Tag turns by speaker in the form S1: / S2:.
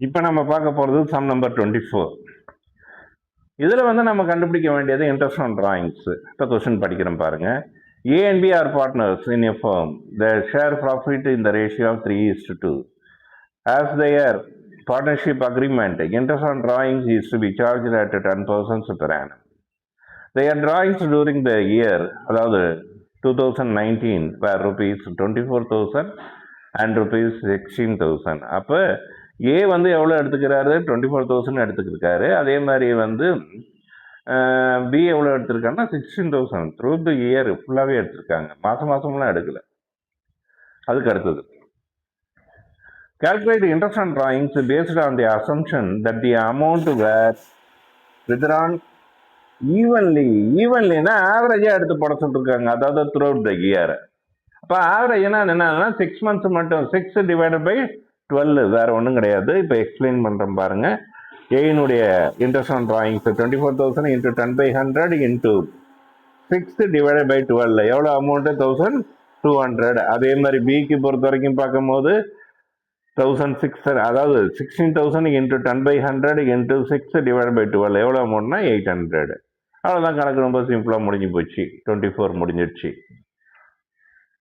S1: இப்போ நம்ம பார்க்க போகிறது சம் நம்பர் 24. இதில் வந்து நம்ம கண்டுபிடிக்க வேண்டியது இன்ட்ரெஸ்ட் ஆன் டிராயிங்ஸ். இப்போ கொஸ்டின் படிக்கிறோம் பாருங்க. A and B are partners in a firm. They share profit in the ratio of 3:2. As their partnership agreement, interest on drawings is to be charged at 10% per annum. Their drawings during the year, அதாவது 2019, were rupees 24,000 and rupees 16,000. அப்போ ஏ வந்து எவ்வளோ எடுத்துக்கிறாரு? 24,000 எடுத்துக்கிருக்காரு. அதே மாதிரி வந்து B எவ்வளோ எடுத்திருக்காங்கன்னா 16,000 through the year ஃபுல்லாகவே எடுத்திருக்காங்க. மாதம் மாதம்லாம் எடுக்கலை. அதுக்கு அடுத்தது calculate interest on drawings based on the assumption that the amount were withdrawn ஈவன்லினா ஆவரேஜாக எடுத்து போட சொல்லிருக்காங்க. அதாவது த்ரூ அவுட் த இயர். அப்போ ஆவரேஜ்னா என்னன்னா 6 months மட்டும், 6 divided by 12, வேற ஒன்றும் கிடையாது. இப்போ எக்ஸ்பிளைன் பண்ணுறேன் பாருங்க. ஏனுடைய interest on drawings 24,000 into 10/100 into 6 divided by 12 எவ்வளோ அமௌண்ட்டு? 1,200. அதே மாதிரி பிக்கு பொறுத்த வரைக்கும் பார்க்கும்போது 1,600, அதாவது 16,000 இன்ட்டு 10/100 இன்ட்டு 6 டிவைடட் பை 12 எவ்வளோ அமௌண்ட்னா 800. அவ்வளோதான், கணக்கு ரொம்ப சிம்பிளாக முடிஞ்சு போச்சு. 24 முடிஞ்சிடுச்சு.